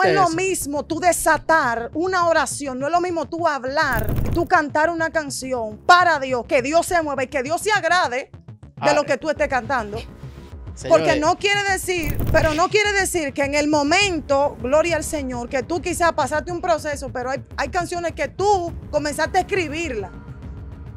es lo eso. mismo tú desatar una oración, no es lo mismo tú hablar, tú cantar una canción para Dios, que Dios se mueva y que Dios se agrade de lo que tú estés cantando. Señores, Porque no quiere decir, pero no quiere decir que en el momento, gloria al Señor, que tú quizás pasaste un proceso, pero hay canciones que tú comenzaste a escribirlas.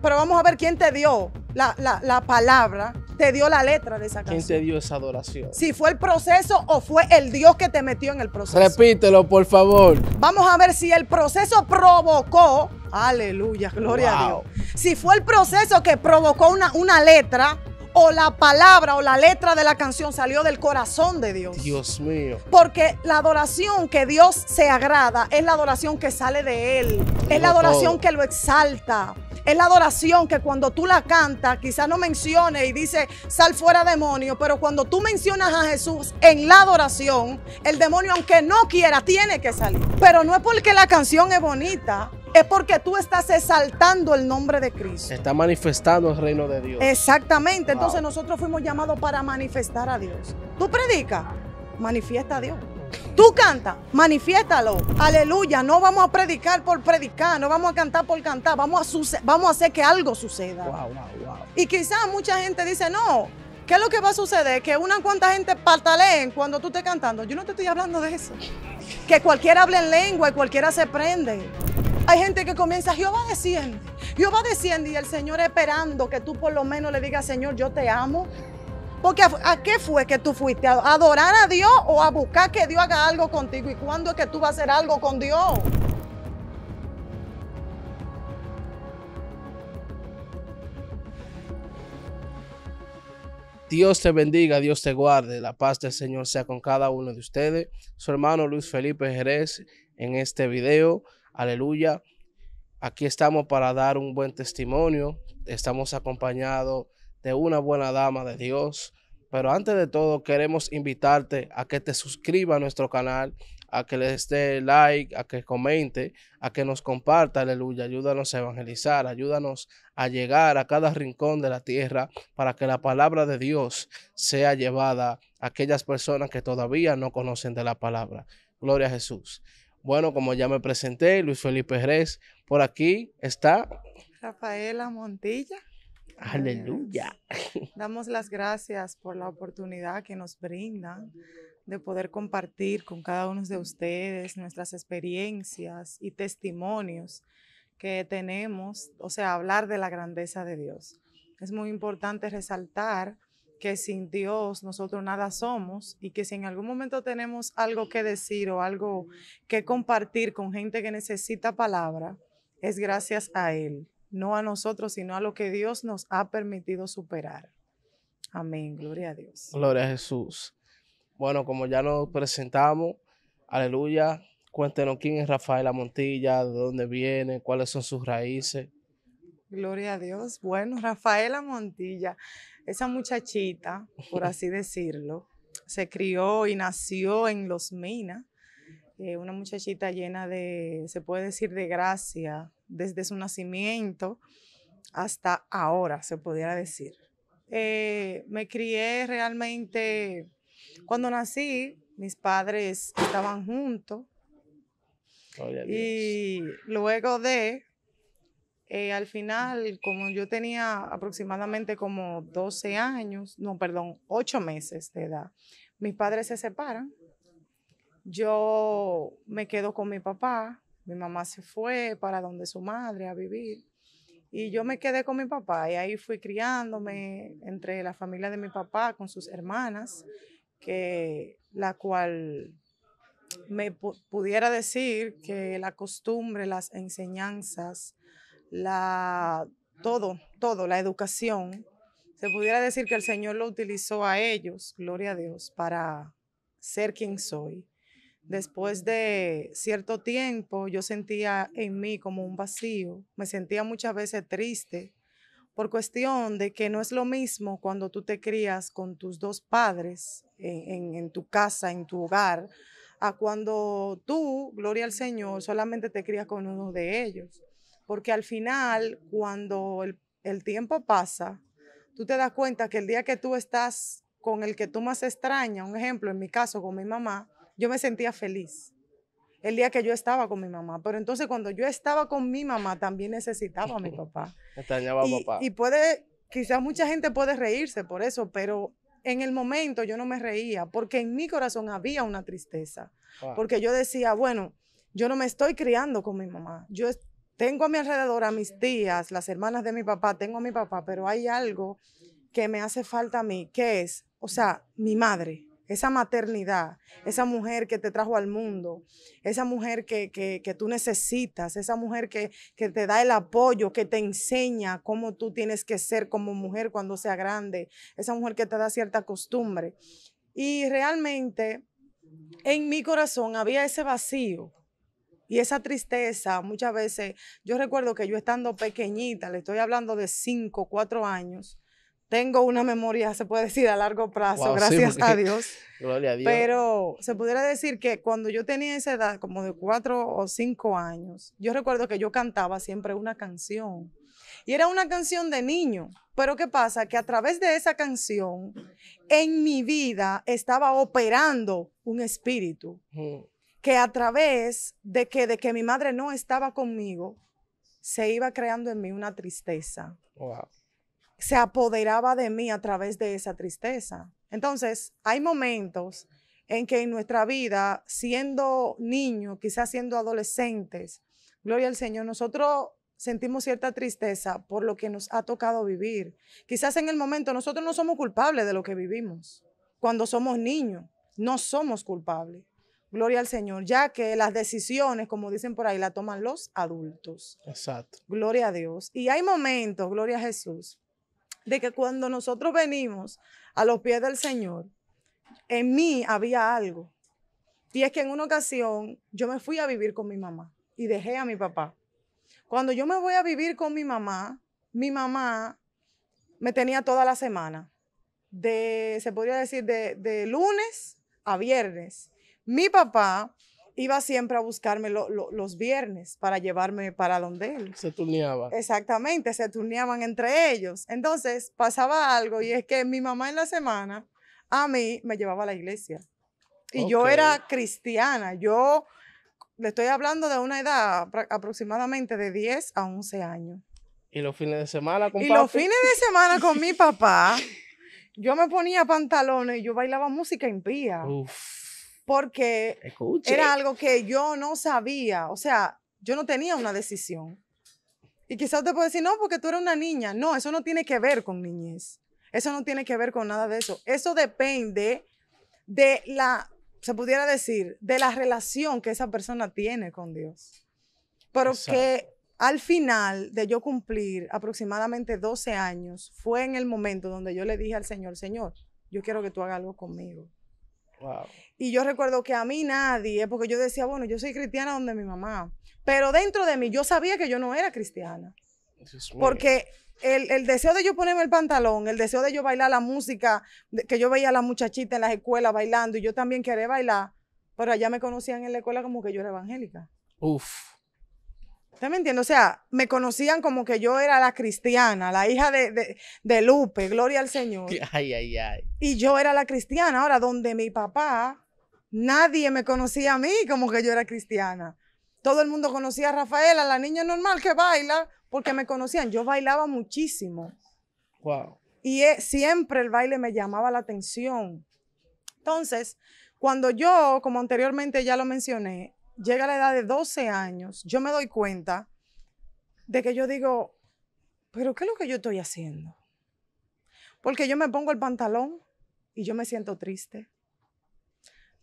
Pero vamos a ver quién te dio la palabra, te dio la letra de esa ¿quién canción. te dio esa adoración? Si fue el proceso o fue el Dios que te metió en el proceso. Repítelo, por favor. Vamos a ver si el proceso provocó, aleluya, gloria a Dios. Si fue el proceso que provocó una letra, o la palabra o la letra de la canción salió del corazón de Dios. Dios mío. Porque la adoración que Dios se agrada es la adoración que sale de Él. Es la adoración que lo exalta. Es la adoración que cuando tú la cantas, quizás no mencione y dice, sal fuera demonio, pero cuando tú mencionas a Jesús en la adoración, el demonio, aunque no quiera, tiene que salir. Pero no es porque la canción es bonita, es porque tú estás exaltando el nombre de Cristo. Está manifestando el reino de Dios. Exactamente. Entonces nosotros fuimos llamados para manifestar a Dios. Tú predicas, manifiesta a Dios. Tú cantas, manifiéstalo. Aleluya. No vamos a predicar por predicar, no vamos a cantar por cantar. Vamos a hacer que algo suceda. Wow. Y quizás mucha gente dice, no, ¿qué es lo que va a suceder? Que una cuanta gente pataleen cuando tú estés cantando. Yo no te estoy hablando de eso. Que cualquiera hable en lengua y cualquiera se prende. Hay gente que comienza, Jehová desciende y el Señor esperando que tú por lo menos le digas, Señor, yo te amo. Porque ¿a qué fue que tú fuiste? ¿A adorar a Dios o a buscar que Dios haga algo contigo? ¿Y cuándo es que tú vas a hacer algo con Dios? Dios te bendiga, Dios te guarde. La paz del Señor sea con cada uno de ustedes. Su hermano Luis Felipe Jerez en este video. Aleluya. Aquí estamos para dar un buen testimonio. Estamos acompañados de una buena dama de Dios. Pero antes de todo, queremos invitarte a que te suscribas a nuestro canal, a que le dé like, a que comente, a que nos comparta, aleluya. Ayúdanos a evangelizar, ayúdanos a llegar a cada rincón de la tierra para que la palabra de Dios sea llevada a aquellas personas que todavía no conocen de la palabra. Gloria a Jesús. Bueno, como ya me presenté, Luis Felipe Jerez, por aquí está Rafaela Montilla. Aleluya. Damos las gracias por la oportunidad que nos brindan de poder compartir con cada uno de ustedes nuestras experiencias y testimonios que tenemos, o sea, hablar de la grandeza de Dios. Es muy importante resaltar que sin Dios nosotros nada somos y que si en algún momento tenemos algo que decir o algo que compartir con gente que necesita palabra, es gracias a Él. No a nosotros, sino a lo que Dios nos ha permitido superar. Amén, gloria a Dios. Gloria a Jesús. Bueno, como ya nos presentamos, aleluya, cuéntenos quién es Rafaela Montilla, de dónde viene, cuáles son sus raíces. Gloria a Dios. Bueno, Rafaela Montilla, esa muchachita, por así decirlo, se crió y nació en Los Minas, una muchachita llena de, se puede decir, de gracia, desde su nacimiento hasta ahora, se pudiera decir. Me crié realmente, cuando nací, mis padres estaban juntos y luego al final, como yo tenía aproximadamente como 12 años, 8 meses de edad, mis padres se separan. Yo me quedo con mi papá, mi mamá se fue para donde su madre a vivir y yo me quedé con mi papá y ahí fui criándome entre la familia de mi papá con sus hermanas, la cual me pudiera decir que la costumbre, las enseñanzas, todo, la educación, se pudiera decir que el Señor lo utilizó a ellos, gloria a Dios, para ser quien soy. Después de cierto tiempo, yo sentía en mí como un vacío, me sentía muchas veces triste por cuestión de que no es lo mismo cuando tú te crías con tus dos padres en tu casa, en tu hogar, a cuando tú, gloria al Señor, solamente te crías con uno de ellos. Porque al final, cuando el tiempo pasa, tú te das cuenta que el día que tú estás con el que tú más extrañas, un ejemplo, en mi caso con mi mamá, yo me sentía feliz. el día que yo estaba con mi mamá. Pero entonces cuando yo estaba con mi mamá, también necesitaba a mi papá. Extrañaba a papá. Y quizás mucha gente puede reírse por eso, pero en el momento yo no me reía, porque en mi corazón había una tristeza. Wow. Porque yo decía, bueno, yo no me estoy criando con mi mamá. Tengo a mi alrededor a mis tías, las hermanas de mi papá, tengo a mi papá, pero hay algo que me hace falta a mí, que es, o sea, mi madre. Esa maternidad, esa mujer que te trajo al mundo, esa mujer que tú necesitas, esa mujer que te da el apoyo, que te enseña cómo tú tienes que ser como mujer cuando sea grande, esa mujer que te da cierta costumbre. Y realmente en mi corazón había ese vacío y esa tristeza. Muchas veces, yo recuerdo que yo estando pequeñita, le estoy hablando de 5, 4 años, tengo una memoria, se puede decir, a largo plazo, Wow, gracias sí, a Dios. Gloria a Dios. Pero se pudiera decir que cuando yo tenía esa edad, como de 4 o 5 años, yo recuerdo que yo cantaba siempre una canción. Y era una canción de niño. Pero ¿qué pasa? Que a través de esa canción, en mi vida estaba operando un espíritu. Que a través de que mi madre no estaba conmigo, se iba creando en mí una tristeza. Wow. Se apoderaba de mí a través de esa tristeza. Entonces, hay momentos en que en nuestra vida, siendo niños, quizás siendo adolescentes, gloria al Señor, nosotros sentimos cierta tristeza por lo que nos ha tocado vivir. Quizás en el momento nosotros no somos culpables de lo que vivimos. Cuando somos niños, no somos culpables. Gloria al Señor, ya que las decisiones, como dicen por ahí, las toman los adultos. Exacto. Gloria a Dios. Y hay momentos, gloria a Jesús, de que cuando nosotros venimos a los pies del Señor, en mí había algo. Y es que en una ocasión yo me fui a vivir con mi mamá y dejé a mi papá. Cuando yo me voy a vivir con mi mamá me tenía toda la semana, se podría decir de lunes a viernes. Mi papá iba siempre a buscarme los viernes para llevarme para donde él. Se turneaba. Exactamente, se turneaban entre ellos. Entonces pasaba algo y es que mi mamá en la semana a mí me llevaba a la iglesia. Y yo era cristiana. Yo le estoy hablando de una edad aproximadamente de 10 a 11 años. ¿Y los fines de semana con Y papi? los fines de semana con mi papá, yo me ponía pantalones y yo bailaba música impía. Uf. Porque Escuche. era algo que yo no sabía, o sea, yo no tenía una decisión. Y quizás usted puede decir, no, porque tú eres una niña. No, eso no tiene que ver con niñez. Eso no tiene que ver con nada de eso. Eso depende de se pudiera decir, de la relación que esa persona tiene con Dios. Pero Exacto. que al final de yo cumplir aproximadamente 12 años, fue en el momento donde yo le dije al Señor, Señor, yo quiero que tú hagas algo conmigo. Wow. Y yo recuerdo que a mí nadie, porque yo decía, bueno, yo soy cristiana donde mi mamá, pero dentro de mí yo sabía que yo no era cristiana. Porque el deseo de yo ponerme el pantalón, el deseo de yo bailar la música, que yo veía a las muchachitas en las escuelas bailando y yo también quería bailar, pero allá me conocían en la escuela como que yo era evangélica. Uf. ¿Usted me entiende? O sea, me conocían como que yo era la cristiana, la hija de Lupe, gloria al Señor. Ay, ay, ay. Y yo era la cristiana. Ahora, donde mi papá, nadie me conocía a mí como que yo era cristiana. Todo el mundo conocía a Rafaela, la niña normal que baila, porque me conocían. Yo bailaba muchísimo. Wow. Y siempre el baile me llamaba la atención. Entonces, cuando yo, como anteriormente ya lo mencioné, llega a la edad de 12 años, yo me doy cuenta de que yo digo, ¿pero qué es lo que yo estoy haciendo? Porque yo me pongo el pantalón y yo me siento triste.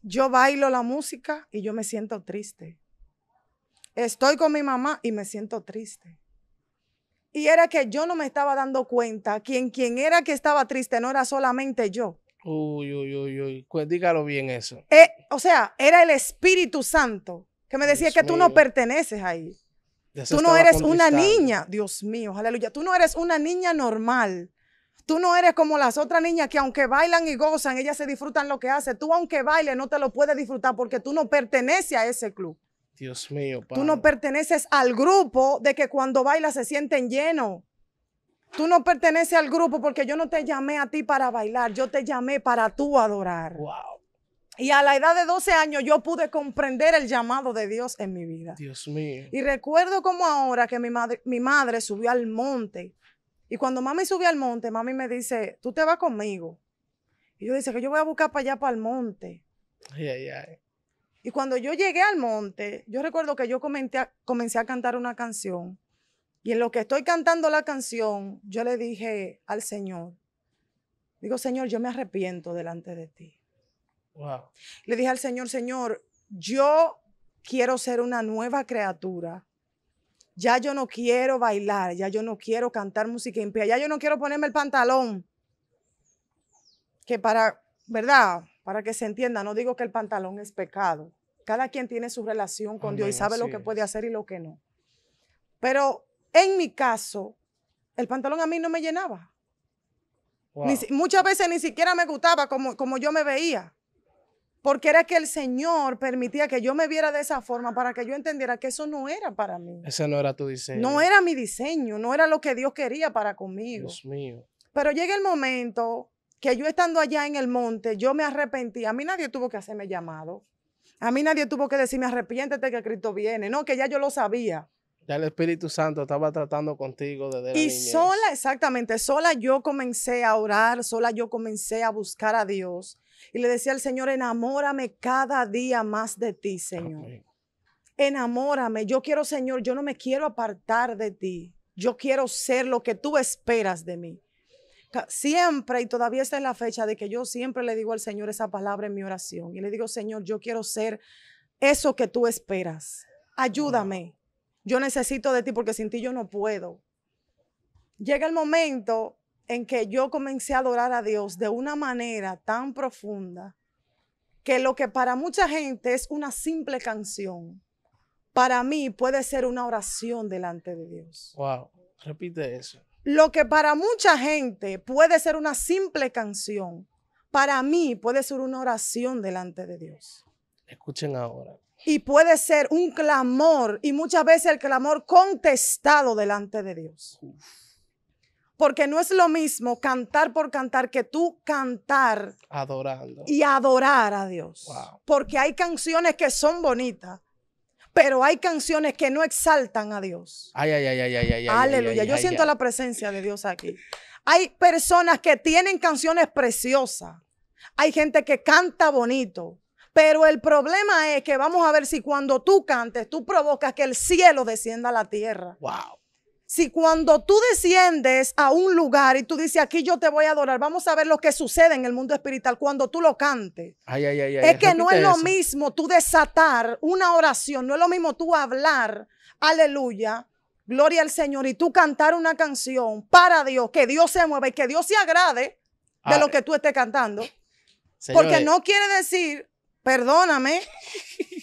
Yo bailo la música y yo me siento triste. Estoy con mi mamá y me siento triste. Y era que yo no me estaba dando cuenta, quien era que estaba triste no era solamente yo. Uy, uy, uy, uy. Dígalo bien eso. O sea, era el Espíritu Santo que me decía Dios que tú mío. no perteneces ahí. Ya se Tú no estaba eres una contristando. niña, Dios mío, aleluya. Tú no eres una niña normal. Tú no eres como las otras niñas que aunque bailan y gozan, ellas se disfrutan lo que hacen. Tú aunque bailes no te lo puedes disfrutar porque tú no perteneces a ese club. Dios mío, padre. Tú no perteneces al grupo de que cuando bailas se sienten llenos. Tú no perteneces al grupo porque yo no te llamé a ti para bailar, yo te llamé para tú adorar. Wow. Y a la edad de 12 años yo pude comprender el llamado de Dios en mi vida. Dios mío. Y recuerdo como ahora que mi madre subió al monte. Y cuando mami subió al monte, mami me dice, tú te vas conmigo. Y yo dice que yo voy a buscar para allá, para el monte. Ay, ay, ay. Y cuando yo llegué al monte, yo recuerdo que yo comencé a cantar una canción. Y en lo que estoy cantando la canción, yo le dije al Señor, digo, Señor, yo me arrepiento delante de ti. Wow. Le dije al Señor, Señor, yo quiero ser una nueva criatura. Ya yo no quiero bailar, ya yo no quiero cantar música impía, ya yo no quiero ponerme el pantalón. Que ¿verdad? Para que se entienda, no digo que el pantalón es pecado. Cada quien tiene su relación con Dios y sabe lo que puede hacer y lo que no. Pero en mi caso, el pantalón a mí no me llenaba. Wow. Muchas veces ni siquiera me gustaba como yo me veía. Porque era que el Señor permitía que yo me viera de esa forma para que yo entendiera que eso no era para mí. Ese no era tu diseño. No era mi diseño, no era lo que Dios quería para conmigo. Dios mío. Pero llega el momento que yo estando allá en el monte, yo me arrepentí. A mí nadie tuvo que hacerme llamado. A mí nadie tuvo que decirme, arrepiéntete que Cristo viene. No, que ya yo lo sabía. Ya el Espíritu Santo estaba tratando contigo desde la niñez. Y sola, exactamente, sola yo comencé a orar, sola yo comencé a buscar a Dios. Y le decía al Señor, enamórame cada día más de ti, Señor. Amén. Enamórame. Yo quiero, Señor, yo no me quiero apartar de ti. Yo quiero ser lo que tú esperas de mí. Siempre, y todavía está en la fecha de que yo siempre le digo al Señor esa palabra en mi oración. Y le digo, Señor, yo quiero ser eso que tú esperas. Ayúdame. Yo necesito de ti porque sin ti yo no puedo. Llega el momento en que yo comencé a adorar a Dios de una manera tan profunda que lo que para mucha gente es una simple canción, para mí puede ser una oración delante de Dios. Wow, repite eso. Lo que para mucha gente puede ser una simple canción, para mí puede ser una oración delante de Dios. Escuchen ahora. Y puede ser un clamor, y muchas veces el clamor contestado delante de Dios. Porque no es lo mismo cantar por cantar que tú cantar adorando y adorar a Dios. Wow. Porque hay canciones que son bonitas, pero hay canciones que no exaltan a Dios. Ay, ay, ay, ay, ay, ay. Aleluya. Ay, yo ay, siento ay. La presencia de Dios aquí. Hay personas que tienen canciones preciosas. Hay gente que canta bonito. Pero el problema es que vamos a ver si cuando tú cantes, tú provocas que el cielo descienda a la tierra. Wow. Si cuando tú desciendes a un lugar y tú dices, aquí yo te voy a adorar, vamos a ver lo que sucede en el mundo espiritual cuando tú lo cantes. Ay, ay, ay, es que repite no es lo eso. mismo tú desatar una oración, no es lo mismo tú hablar, aleluya, gloria al Señor, y tú cantar una canción para Dios, que Dios se mueva y que Dios se agrade de lo que tú estés cantando. Señores, porque no quiere decir, perdóname,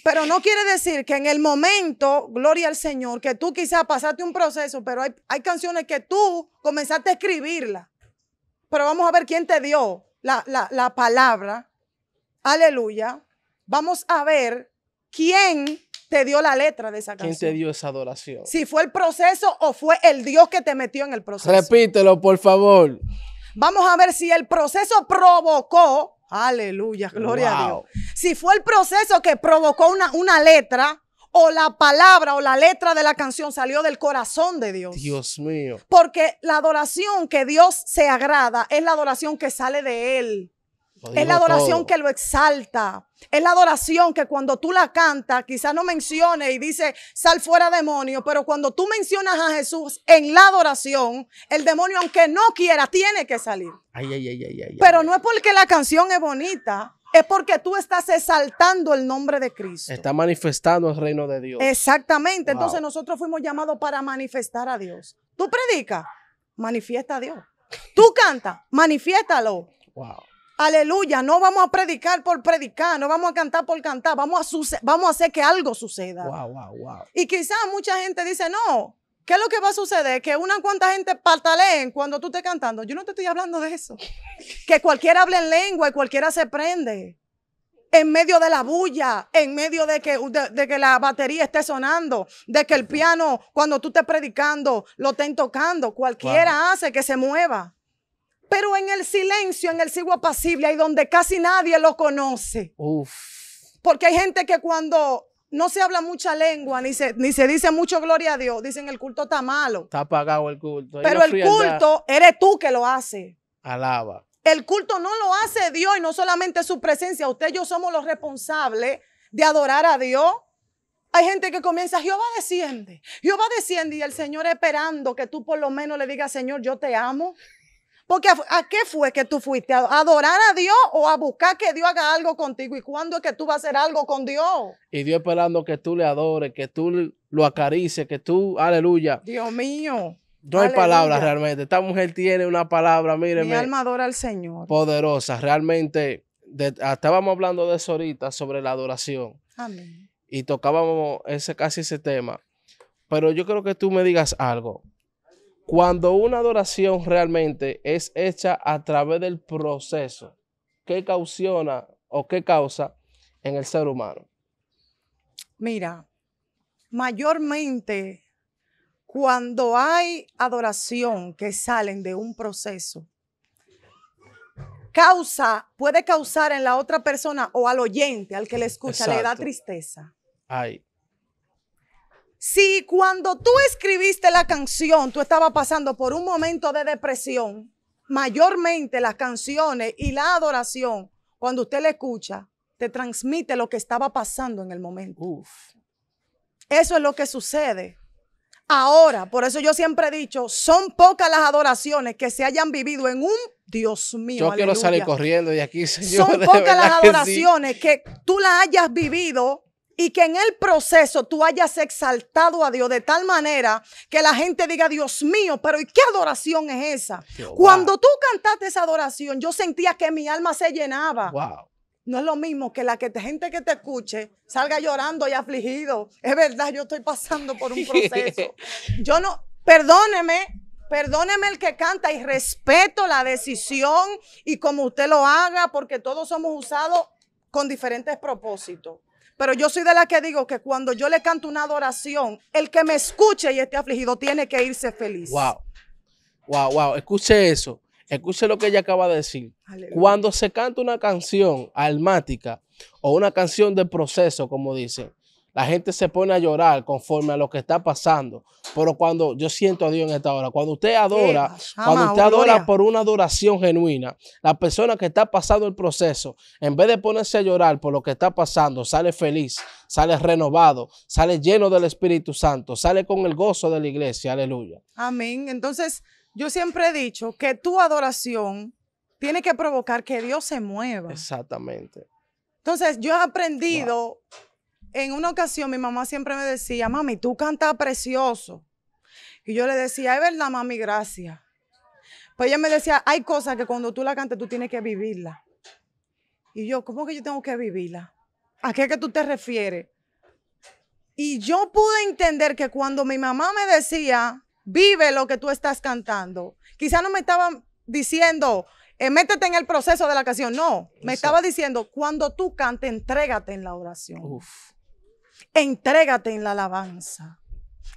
pero no quiere decir que en el momento, gloria al Señor, que tú quizás pasaste un proceso, pero hay canciones que tú comenzaste a escribirlas. Pero vamos a ver quién te dio la palabra. Aleluya. Vamos a ver quién te dio la letra de esa canción. ¿quién te dio esa adoración? Si fue el proceso o fue el Dios que te metió en el proceso. Repítelo, por favor. Vamos a ver si el proceso provocó. Aleluya, gloria a Dios. Si fue el proceso que provocó una letra o la palabra o la letra de la canción salió del corazón de Dios. Dios mío. Porque la adoración que Dios se agrada es la adoración que sale de Él. Es la adoración todo. Que lo exalta. Es la adoración que cuando tú la cantas, quizás no mencione y dice, sal fuera demonio, pero cuando tú mencionas a Jesús en la adoración, el demonio, aunque no quiera, tiene que salir. Ay, ay, ay, ay, ay, pero ay. no es porque la canción es bonita, es porque tú estás exaltando el nombre de Cristo. Está manifestando el reino de Dios. Exactamente. Wow. Entonces nosotros fuimos llamados para manifestar a Dios. Tú predicas, manifiesta a Dios. Tú cantas, manifiéstalo. Wow. Aleluya, no vamos a predicar por predicar, no vamos a cantar por cantar, vamos a hacer que algo suceda. Wow, wow, wow. Y quizás mucha gente dice, no, ¿qué es lo que va a suceder? Que una cuanta gente pataleen cuando tú estés cantando. Yo no te estoy hablando de eso. Que cualquiera hable en lengua y cualquiera se prende. En medio de la bulla, en medio de que la batería esté sonando, de que el piano, cuando tú estés predicando, lo estén tocando. Cualquiera hace que se mueva. Pero en el silencio, en el sigo apacible, ahí donde casi nadie lo conoce. Uf. Porque hay gente que cuando no se habla mucha lengua, ni se dice mucho gloria a Dios, dicen el culto está malo. Está apagado el culto. Pero el culto eres tú que lo hace. Alaba. El culto no lo hace Dios y no solamente su presencia. Usted y yo somos los responsables de adorar a Dios. Hay gente que comienza, Jehová desciende y el Señor esperando que tú por lo menos le digas, Señor, yo te amo. Porque ¿a qué fue que tú fuiste? ¿A adorar a Dios o a buscar que Dios haga algo contigo? ¿Y cuándo es que tú vas a hacer algo con Dios? Y Dios esperando que tú le adores, que tú lo acarices, que tú, aleluya. Dios mío. No hay palabras realmente. Esta mujer tiene una palabra, míreme. Mi alma adora al Señor. Poderosa. Realmente, estábamos hablando de eso ahorita, sobre la adoración. Amén. Y tocábamos casi ese tema. Pero yo creo que tú me digas algo. Cuando una adoración realmente es hecha a través del proceso, ¿qué causa en el ser humano? Mira, mayormente cuando hay adoración que salen de un proceso, puede causar en la otra persona o al oyente, al que le escucha, le da tristeza. Ay. Si cuando tú escribiste la canción, tú estabas pasando por un momento de depresión, mayormente las canciones y la adoración, cuando usted la escucha, te transmite lo que estaba pasando en el momento. Uf. Eso es lo que sucede. Ahora, por eso yo siempre he dicho, son pocas las adoraciones que se hayan vivido en un Dios mío. Yo quiero salir corriendo de aquí, Señor. Son pocas las adoraciones que tú las hayas vivido y que en el proceso tú hayas exaltado a Dios de tal manera que la gente diga, Dios mío, pero ¿y qué adoración es esa? Wow. Cuando tú cantaste esa adoración, yo sentía que mi alma se llenaba. Wow. No es lo mismo que gente que te escuche salga llorando y afligido. Es verdad, yo estoy pasando por un proceso. Perdóneme el que canta y respeto la decisión y como usted lo haga, porque todos somos usados con diferentes propósitos. Pero yo soy de la que digo que cuando yo le canto una adoración, el que me escuche y esté afligido tiene que irse feliz. Wow. Wow, wow. Escuche eso. Escuche lo que ella acaba de decir. Aleluya. Cuando se canta una canción almática o una canción de proceso, como dicen, la gente se pone a llorar conforme a lo que está pasando. Pero cuando yo siento a Dios en esta hora, cuando usted adora, por una adoración genuina, la persona que está pasando el proceso, en vez de ponerse a llorar por lo que está pasando, sale feliz, sale renovado, sale lleno del Espíritu Santo, sale con el gozo de la iglesia. Aleluya. Amén. Entonces, yo siempre he dicho que tu adoración tiene que provocar que Dios se mueva. Exactamente. Entonces, yo he aprendido, en una ocasión mi mamá siempre me decía, mami, tú cantas precioso. Y yo le decía, es verdad, mami, gracias. Pues ella me decía, hay cosas que cuando tú la cantas, tú tienes que vivirla. Y yo, ¿cómo que yo tengo que vivirla? ¿A qué es que tú te refieres? Y yo pude entender que cuando mi mamá me decía, vive lo que tú estás cantando, quizás no me estaba diciendo, métete en el proceso de la canción. No, me estaba diciendo, cuando tú cantes, entrégate en la oración. Uf. Entrégate en la alabanza.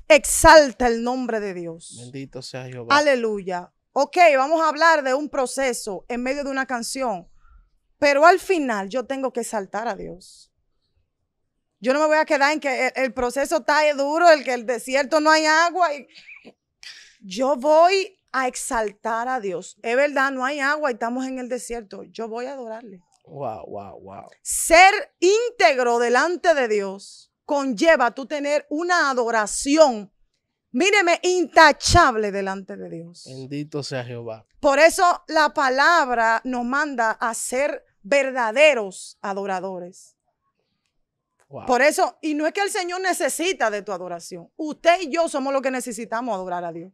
Exalta el nombre de Dios. Bendito sea Jehová. Aleluya. Ok, vamos a hablar de un proceso en medio de una canción, pero al final yo tengo que exaltar a Dios. Yo no me voy a quedar en que el proceso está duro, que el desierto no hay agua. Yo voy a exaltar a Dios. Es verdad, no hay agua y estamos en el desierto. Yo voy a adorarle. Wow, wow, wow. Ser íntegro delante de Dios conlleva tú tener una adoración, míreme, intachable delante de Dios. Bendito sea Jehová. Por eso la palabra nos manda a ser verdaderos adoradores. Wow. Por eso, y no es que el Señor necesita de tu adoración. Usted y yo somos los que necesitamos adorar a Dios.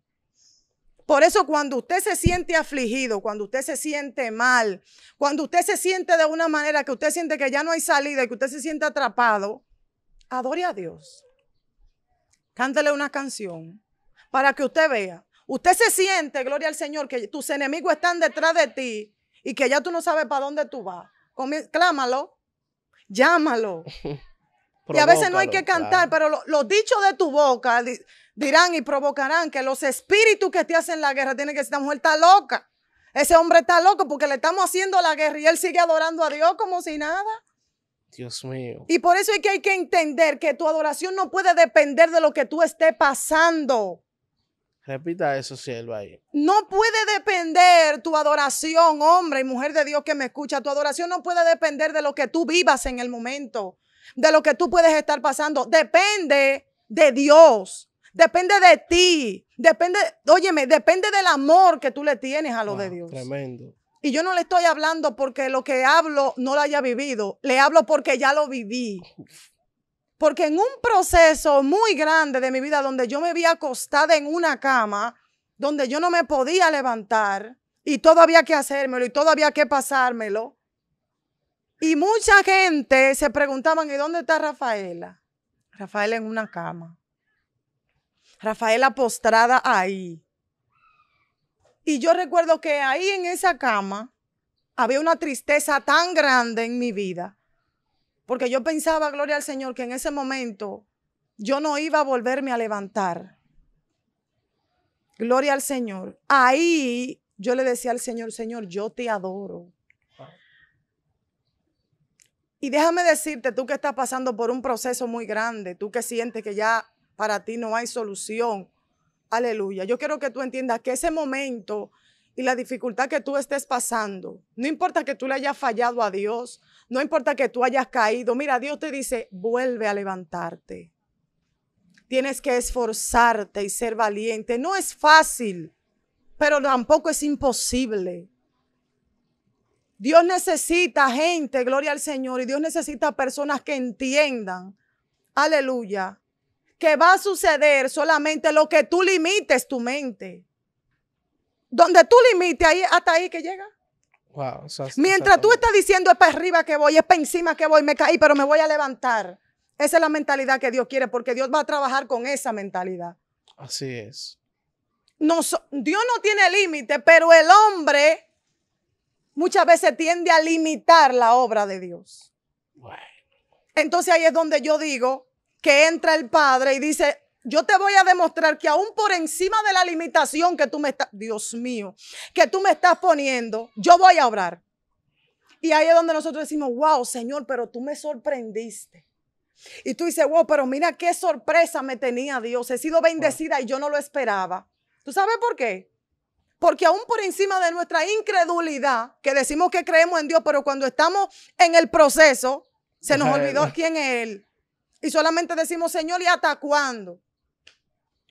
Por eso cuando usted se siente afligido, cuando usted se siente mal, cuando usted se siente de una manera que usted siente que ya no hay salida y que usted se siente atrapado, adore a Dios. Cántele una canción para que usted vea. Usted se siente, gloria al Señor, que tus enemigos están detrás de ti y que ya tú no sabes para dónde tú vas. Clámalo, llámalo. Y a veces no hay que cantar, claro. Pero los dichos de tu boca dirán y provocarán que los espíritus que te hacen la guerra tienen que decir, esta mujer está loca. Ese hombre está loco porque le estamos haciendo la guerra y él sigue adorando a Dios como si nada. Dios mío. Y por eso es que hay que entender que tu adoración no puede depender de lo que tú estés pasando. Repita eso, sierva, ahí. No puede depender tu adoración, hombre y mujer de Dios que me escucha. Tu adoración no puede depender de lo que tú vivas en el momento, de lo que tú puedes estar pasando. Depende de Dios, depende de ti, óyeme, depende del amor que tú le tienes a lo de Dios. Tremendo. Y yo no le estoy hablando porque lo que hablo no lo haya vivido, le hablo porque ya lo viví. Porque en un proceso muy grande de mi vida donde yo me vi acostada en una cama, donde yo no me podía levantar y todo había que hacérmelo y todo había que pasármelo. Y mucha gente se preguntaban, ¿y dónde está Rafaela? Rafaela en una cama. Rafaela postrada ahí. Y yo recuerdo que ahí en esa cama había una tristeza tan grande en mi vida. Porque yo pensaba, gloria al Señor, que en ese momento yo no iba a volverme a levantar. Gloria al Señor. Ahí yo le decía al Señor, Señor, yo te adoro. Y déjame decirte, tú que estás pasando por un proceso muy grande, tú que sientes que ya para ti no hay solución. Aleluya. Yo quiero que tú entiendas que ese momento y la dificultad que tú estés pasando, no importa que tú le hayas fallado a Dios, no importa que tú hayas caído. Mira, Dios te dice, vuelve a levantarte. Tienes que esforzarte y ser valiente. No es fácil, pero tampoco es imposible. Dios necesita gente, gloria al Señor, y Dios necesita personas que entiendan, aleluya, que va a suceder solamente lo que tú limites tu mente. Donde tú limites, ahí, hasta ahí que llega. Wow, Mientras tú estás diciendo es para arriba que voy, es para encima que voy, me caí, pero me voy a levantar. Esa es la mentalidad que Dios quiere, porque Dios va a trabajar con esa mentalidad. Así es. Dios no tiene límite, pero el hombre muchas veces tiende a limitar la obra de Dios. Bueno. Entonces ahí es donde yo digo que entra el Padre y dice, yo te voy a demostrar que aún por encima de la limitación que tú me estás, Dios mío, que tú me estás poniendo, yo voy a obrar. Y ahí es donde nosotros decimos, wow, Señor, pero tú me sorprendiste. Y tú dices, wow, pero mira qué sorpresa me tenía Dios. He sido bendecida y yo no lo esperaba. ¿Tú sabes por qué? Porque aún por encima de nuestra incredulidad, que decimos que creemos en Dios, pero cuando estamos en el proceso, se nos olvidó quién es Él. Y solamente decimos, Señor, ¿y hasta cuándo?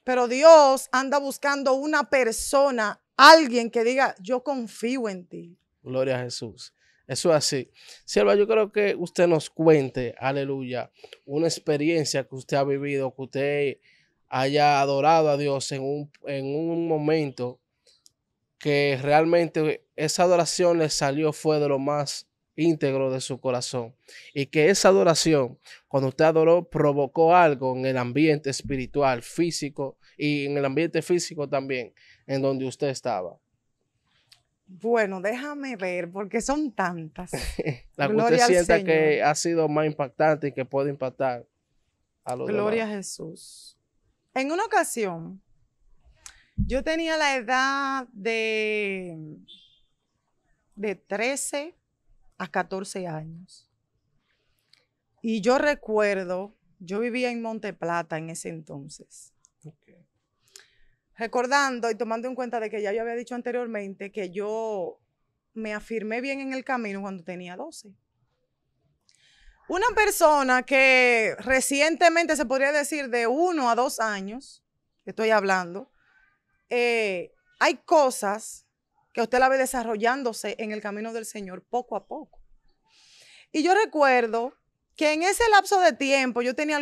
Pero Dios anda buscando una persona, alguien que diga, yo confío en ti. Gloria a Jesús. Eso es así. Sierva, yo creo que usted nos cuente, aleluya, una experiencia que usted ha vivido, que usted haya adorado a Dios en un momento que realmente esa adoración le salió, fue de lo más íntegro de su corazón. Y que esa adoración, cuando usted adoró, provocó algo en el ambiente espiritual, físico y en el ambiente físico también, en donde usted estaba. Bueno, déjame ver, porque son tantas. La que usted sienta que ha sido más impactante y que puede impactar a los demás. Gloria a Jesús. En una ocasión, yo tenía la edad de 13 a 14 años. Y yo recuerdo, yo vivía en Monte Plata en ese entonces. Okay. Recordando y tomando en cuenta de que ya yo había dicho anteriormente que yo me afirmé bien en el camino cuando tenía 12. Una persona que recientemente, se podría decir de 1 a 2 años, que estoy hablando, hay cosas que usted la ve desarrollándose en el camino del Señor poco a poco. Y yo recuerdo que en ese lapso de tiempo, yo tenía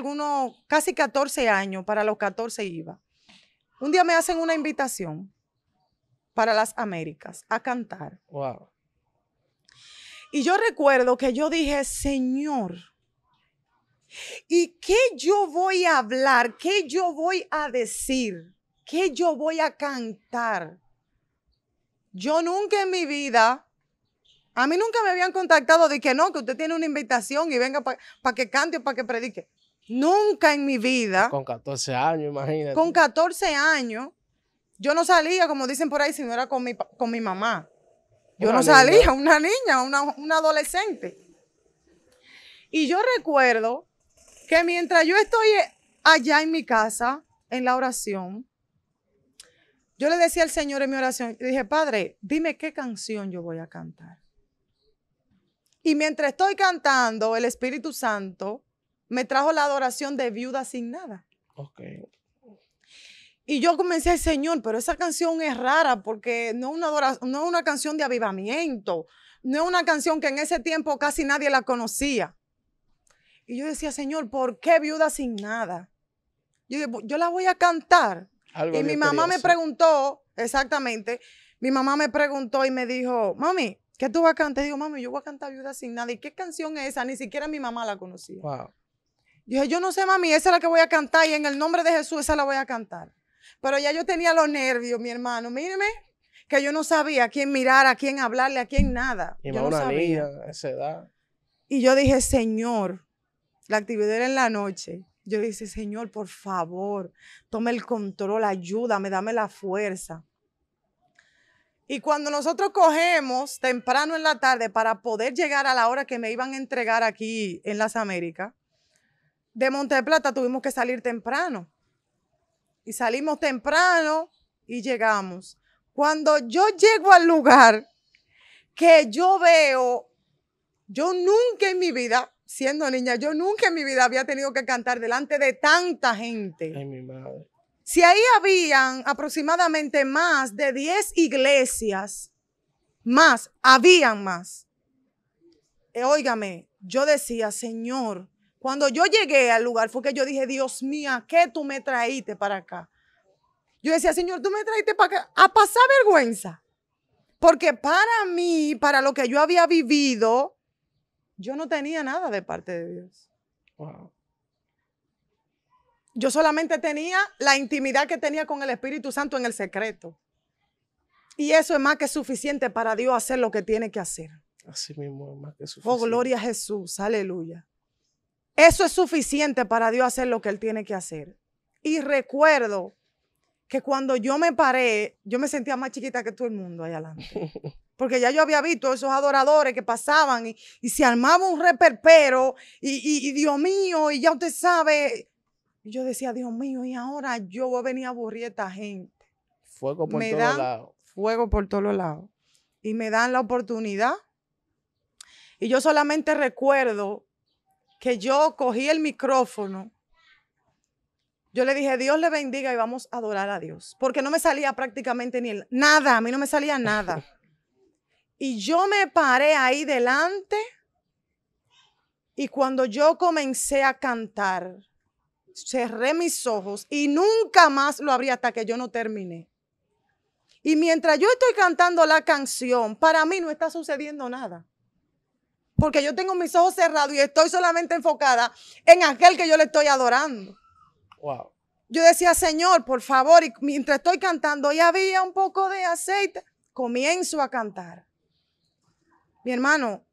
casi 14 años, para los 14 iba. Un día me hacen una invitación para las Américas a cantar. Wow. Y yo recuerdo que yo dije, Señor, ¿y qué yo voy a hablar? ¿Qué yo voy a decir? ¿Qué yo voy a cantar? Yo nunca en mi vida, a mí nunca me habían contactado de que no, que usted tiene una invitación y venga para que cante o para que predique. Nunca en mi vida. Con 14 años, imagínate. Con 14 años, yo no salía, como dicen por ahí, si no era con mi mamá. Yo Una no salía, niña. una niña, una adolescente. Y yo recuerdo que mientras yo estoy allá en mi casa, en la oración, yo le decía al Señor en mi oración, le dije, Padre, dime qué canción yo voy a cantar. Y mientras estoy cantando, el Espíritu Santo me trajo la adoración de Viuda sin nada. Ok. Y yo comencé al Señor, pero esa canción es rara porque no es una canción de avivamiento, no es una canción que en ese tiempo casi nadie la conocía. Y yo decía, Señor, ¿por qué Viuda sin nada? Yo dije, yo la voy a cantar. Algo Y Dios mi mamá quería me hacer. preguntó, exactamente, mi mamá me preguntó y me dijo, mami, ¿qué tú vas a cantar? Y digo, mami, yo voy a cantar Viuda sin nada. ¿Y qué canción es esa? Ni siquiera mi mamá la conocía. Wow. Yo dije, yo no sé, mami, esa es la que voy a cantar y en el nombre de Jesús esa la voy a cantar. Pero ya yo tenía los nervios, mi hermano. Míreme, que yo no sabía a quién mirar, a quién hablarle, a quién nada. Y Yo más no una sabía. niña a esa edad. Y yo dije, Señor, la actividad era en la noche. Yo dije, Señor, por favor, tome el control, ayúdame, dame la fuerza. Y cuando nosotros cogemos temprano en la tarde para poder llegar a la hora que me iban a entregar aquí en las Américas, de Monteplata tuvimos que salir temprano. Y salimos temprano y llegamos. Cuando yo llego al lugar que yo veo, yo nunca en mi vida, siendo niña, yo nunca en mi vida había tenido que cantar delante de tanta gente. Ay, mi madre. Si ahí habían aproximadamente más de 10 iglesias, habían más. Óigame, yo decía, Señor, cuando yo llegué al lugar fue que yo dije, Dios mío, ¿qué tú me traíste para acá? Yo decía, Señor, tú me traíste para acá a pasar vergüenza. Porque para mí, para lo que yo había vivido, yo no tenía nada de parte de Dios. Wow. Yo solamente tenía la intimidad que tenía con el Espíritu Santo en el secreto. Y eso es más que suficiente para Dios hacer lo que tiene que hacer. Así mismo es más que suficiente. Oh, gloria a Jesús, aleluya. Eso es suficiente para Dios hacer lo que Él tiene que hacer. Y recuerdo que cuando yo me paré, yo me sentía más chiquita que todo el mundo ahí adelante. Porque ya yo había visto esos adoradores que pasaban y se armaba un reperpero y Dios mío, y ya usted sabe. Y yo decía, Dios mío, y ahora yo voy a venir a aburrir a esta gente. Fuego por Me todos dan lados. fuego por todos lados. Y me dan la oportunidad. Y yo solamente recuerdo que yo cogí el micrófono. Yo le dije, Dios le bendiga y vamos a adorar a Dios. Porque no me salía prácticamente nada, a mí no me salía nada. Y yo me paré ahí delante y cuando yo comencé a cantar, cerré mis ojos y nunca más lo abrí hasta que yo no terminé. Y mientras yo estoy cantando la canción, para mí no está sucediendo nada. Porque yo tengo mis ojos cerrados y estoy solamente enfocada en aquel que yo le estoy adorando. Wow. Yo decía, Señor, por favor, y mientras estoy cantando, y había un poco de aceite, comienzo a cantar. Mi hermano,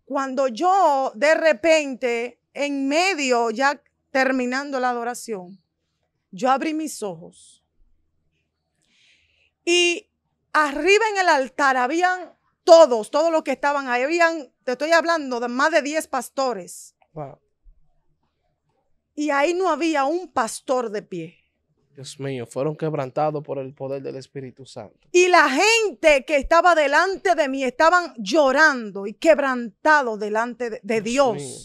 cuando yo de repente, en medio, ya terminando la adoración, yo abrí mis ojos. Y arriba en el altar habían todos los que estaban ahí, te estoy hablando de más de 10 pastores. Wow. Y ahí no había un pastor de pie. Dios mío, fueron quebrantados por el poder del Espíritu Santo. Y la gente que estaba delante de mí estaban llorando y quebrantados delante de Dios. Mío.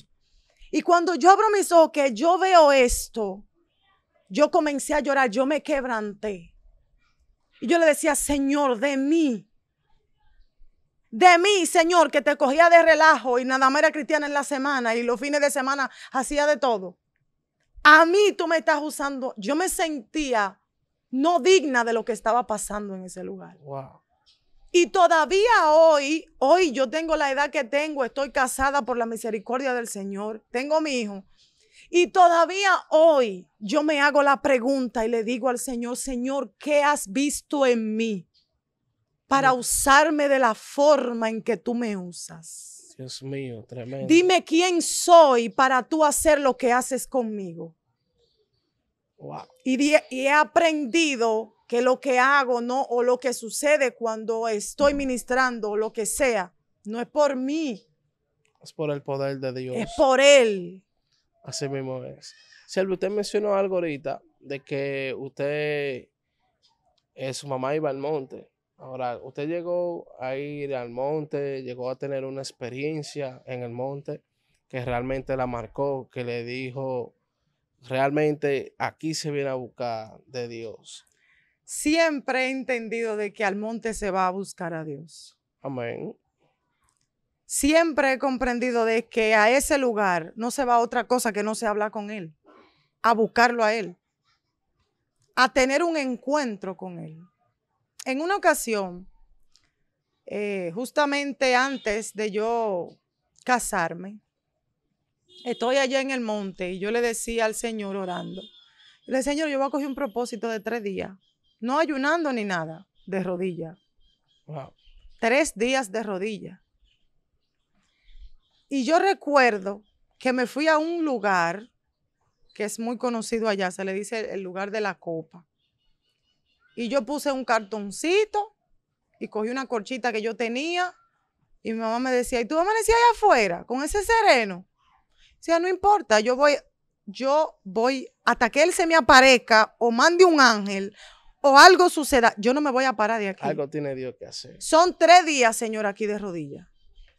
Y cuando yo abro mis ojos, que yo veo esto, yo comencé a llorar, yo me quebranté. Y yo le decía, Señor, de mí, Señor, que te cogía de relajo y nada más era cristiana en la semana y los fines de semana hacía de todo. A mí tú me estás usando. Yo me sentía no digna de lo que estaba pasando en ese lugar. Wow. Y todavía hoy yo tengo la edad que tengo, estoy casada por la misericordia del Señor, tengo mi hijo. Y todavía hoy yo me hago la pregunta y le digo al Señor, Señor, ¿qué has visto en mí para usarme de la forma en que tú me usas? Dios mío, tremendo. Dime quién soy para tú hacer lo que haces conmigo. Wow. Y he aprendido que lo que hago no, o lo que sucede cuando estoy ministrando o lo que sea, no es por mí, Es por el poder de Dios. es por Él. Así mismo es. Silvia, usted mencionó algo ahorita de que usted, su mamá iba al monte. Ahora, usted llegó a ir al monte, llegó a tener una experiencia en el monte que realmente la marcó, que le dijo, realmente aquí se viene a buscar de Dios. Siempre he entendido de que al monte se va a buscar a Dios. Amén. Siempre he comprendido de que a ese lugar no se va a otra cosa que no se habla con Él, a buscarlo a Él, a tener un encuentro con Él. En una ocasión, justamente antes de yo casarme, estoy allá en el monte y yo le decía al Señor orando, le decía, Señor, yo voy a coger un propósito de 3 días, no ayunando ni nada, de rodillas. Wow. 3 días de rodillas. Y yo recuerdo que me fui a un lugar que es muy conocido allá, se le dice el lugar de la copa. Y yo puse un cartoncito y cogí una corchita que yo tenía y mi mamá me decía, ¿y tú amanecías allá afuera con ese sereno? Decía, no importa, yo voy hasta que él se me aparezca o mande un ángel o algo suceda, yo no me voy a parar de aquí. Algo tiene Dios que hacer. Son 3 días, Señor, aquí de rodillas.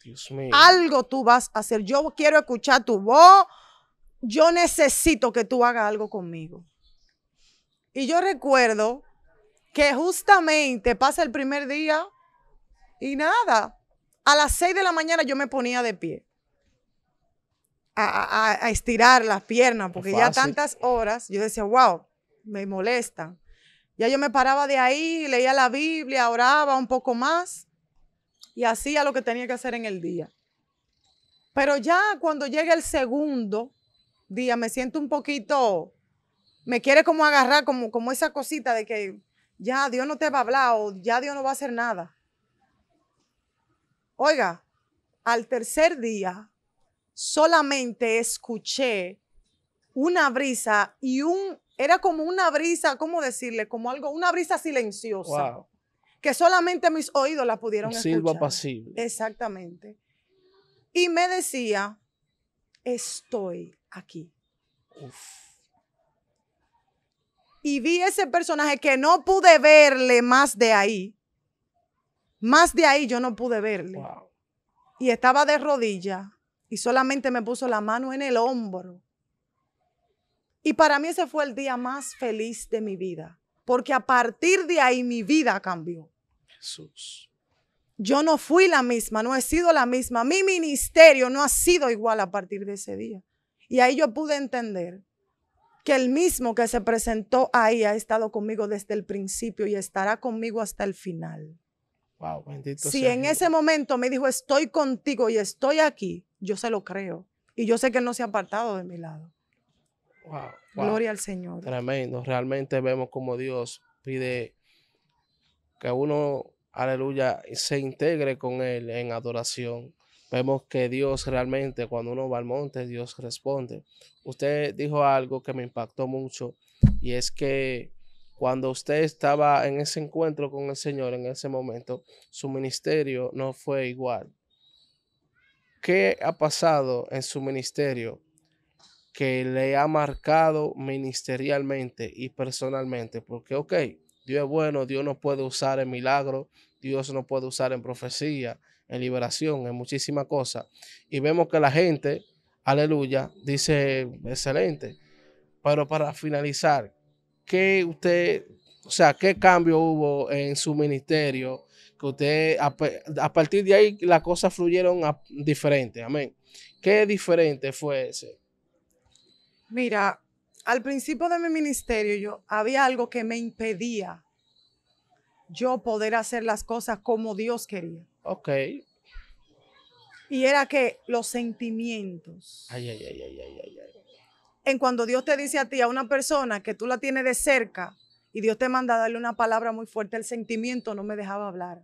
Dios mío. Algo tú vas a hacer. Yo quiero escuchar tu voz. Yo necesito que tú hagas algo conmigo. Y yo recuerdo que justamente pasa el primer día y nada. A las 6 de la mañana yo me ponía de pie a estirar las piernas porque ya tantas horas yo decía, wow, me molestan. Ya yo me paraba de ahí, leía la Biblia, oraba un poco más y hacía lo que tenía que hacer en el día. Pero ya cuando llega el segundo día me siento un poquito, me quiere como agarrar como esa cosita de que ya Dios no te va a hablar o ya Dios no va a hacer nada. Oiga, al tercer día solamente escuché una brisa y era como una brisa, ¿cómo decirle? Como algo, una brisa silenciosa. Wow. Que solamente mis oídos la pudieron Un escuchar. silbo apacible. Exactamente. Y me decía, estoy aquí. Uf. Y vi ese personaje que no pude verle más de ahí. Más de ahí yo no pude verle. Wow. Y estaba de rodillas y solamente me puso la mano en el hombro. Y para mí ese fue el día más feliz de mi vida. Porque a partir de ahí mi vida cambió. Jesús. Yo no fui la misma, no he sido la misma. Mi ministerio no ha sido igual a partir de ese día. Y ahí yo pude entender que el mismo que se presentó ahí ha estado conmigo desde el principio y estará conmigo hasta el final. Wow, bendito Si sea en Dios. ese momento me dijo, estoy contigo y estoy aquí, yo se lo creo. Y yo sé que él no se ha apartado de mi lado. Wow, wow. Gloria al Señor. Tremendo. Realmente vemos como Dios pide que uno, aleluya, se integre con Él en adoración. Vemos que Dios realmente, cuando uno va al monte, Dios responde. Usted dijo algo que me impactó mucho y es que cuando usted estaba en ese encuentro con el Señor en ese momento, su ministerio no fue igual. ¿Qué ha pasado en su ministerio que le ha marcado ministerialmente y personalmente? Porque, ok, Dios es bueno, Dios nos puede usar en milagros, Dios nos puede usar en profecía, en liberación, en muchísimas cosas. Y vemos que la gente, aleluya, dice, excelente. Pero para finalizar, ¿qué cambio hubo en su ministerio? Que usted, a partir de ahí, las cosas fluyeron diferente. Amén. ¿Qué diferente fue ese? Mira, al principio de mi ministerio había algo que me impedía yo poder hacer las cosas como Dios quería. Ok. Y era que los sentimientos. Ay, ay, ay, ay, ay, ay, ay. En cuando Dios te dice a ti, a una persona que tú la tienes de cerca y Dios te manda a darle una palabra muy fuerte, el sentimiento no me dejaba hablar.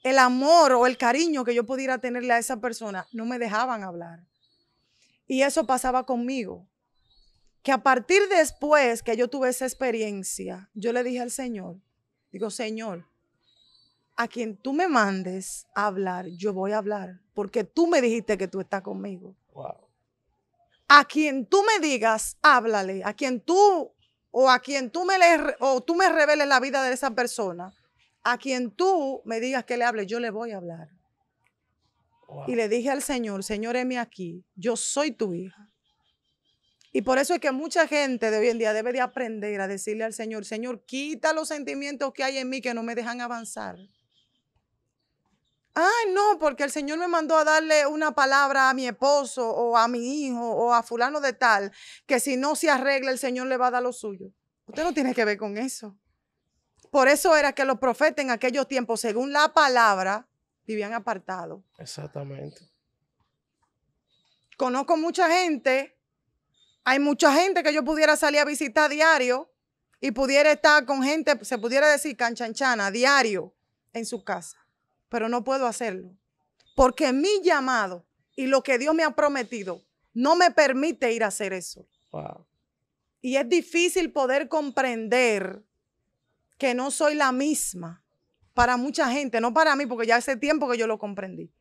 El amor o el cariño que yo pudiera tenerle a esa persona no me dejaban hablar. Y eso pasaba conmigo. que a partir después que yo tuve esa experiencia, yo le dije al Señor, digo, Señor, a quien tú me mandes a hablar, yo voy a hablar, porque tú me dijiste que tú estás conmigo. Wow. A quien tú me digas, háblale, a quien tú me reveles la vida de esa persona, a quien tú me digas que le hable, yo le voy a hablar. Wow. Y le dije al Señor, Señor, heme aquí, yo soy tu hija. Y por eso es que mucha gente de hoy en día debe de aprender a decirle al Señor, Señor, quita los sentimientos que hay en mí que no me dejan avanzar. Ay, no, porque el Señor me mandó a darle una palabra a mi esposo o a mi hijo o a fulano de tal, que si no se arregla el Señor le va a dar lo suyo. Usted no tiene que ver con eso. Por eso era que los profetas en aquellos tiempos, según la palabra, vivían apartados. Exactamente. Conozco mucha gente, hay mucha gente que yo pudiera salir a visitar diario y pudiera estar con gente, se pudiera decir canchanchana, diario en su casa. Pero no puedo hacerlo, porque mi llamado y lo que Dios me ha prometido no me permite ir a hacer eso. Wow. Y es difícil poder comprender que no soy la misma para mucha gente, no para mí, porque ya hace tiempo que yo lo comprendí.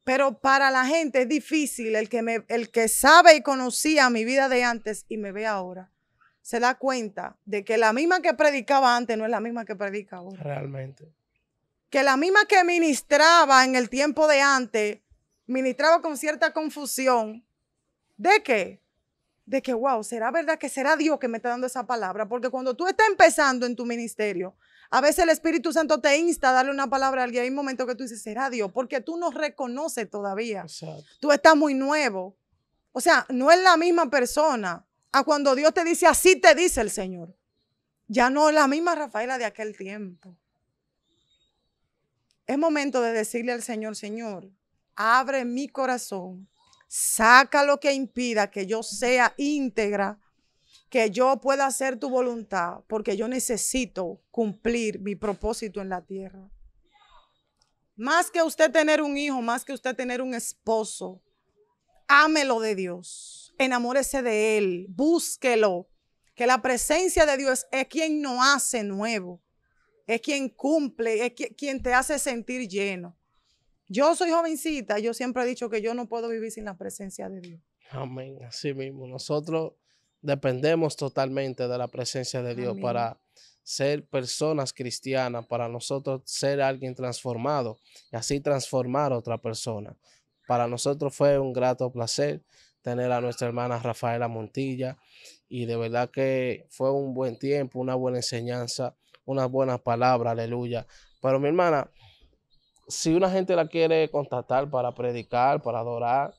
Pero para la gente es difícil, el que sabe y conocía mi vida de antes y me ve ahora, se da cuenta de que la misma que predicaba antes no es la misma que predica ahora. Realmente. Que la misma que ministraba en el tiempo de antes, ministraba con cierta confusión. ¿De qué? De que, wow, ¿será verdad que será Dios que me está dando esa palabra? Porque cuando tú estás empezando en tu ministerio, a veces el Espíritu Santo te insta a darle una palabra a alguien. Hay momentos que tú dices, ¿será Dios? Porque tú no reconoces todavía. Exacto. Tú estás muy nuevo. O sea, no es la misma persona a cuando Dios te dice, así te dice el Señor. Ya no es la misma Rafaela de aquel tiempo. Es momento de decirle al Señor, Señor, abre mi corazón, saca lo que impida que yo sea íntegra, que yo pueda hacer tu voluntad, porque yo necesito cumplir mi propósito en la tierra. Más que usted tener un hijo, más que usted tener un esposo, ámelo de Dios, enamórese de Él, búsquelo, que la presencia de Dios es quien nos hace nuevo. Es quien cumple, es quien te hace sentir lleno. Yo soy jovencita, yo siempre he dicho que yo no puedo vivir sin la presencia de Dios. Amén. Así mismo. Nosotros dependemos totalmente de la presencia de Dios. Amén. Para ser personas cristianas, para nosotros ser alguien transformado y así transformar a otra persona. Para nosotros fue un grato placer tener a nuestra hermana Rafaela Montilla y de verdad que fue un buen tiempo, una buena enseñanza, unas buenas palabras, aleluya. Pero mi hermana, si una gente la quiere contactar para predicar, para adorar,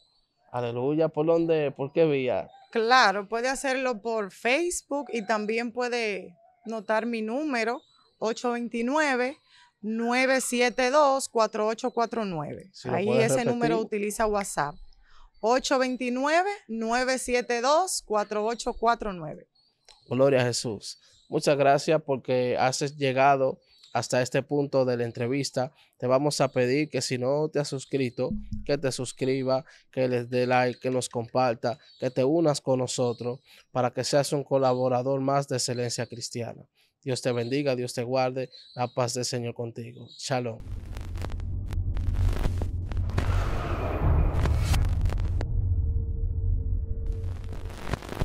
aleluya, ¿por dónde, por qué vía? Claro, puede hacerlo por Facebook y también puede notar mi número, 829-972-4849. Si ahí ese número utiliza WhatsApp. 829-972-4849. Gloria a Jesús. Muchas gracias porque has llegado hasta este punto de la entrevista. Te vamos a pedir que si no te has suscrito, que te suscriba, que les dé like, que nos comparta, que te unas con nosotros para que seas un colaborador más de Excelencia Cristiana. Dios te bendiga, Dios te guarde, la paz del Señor contigo. Shalom.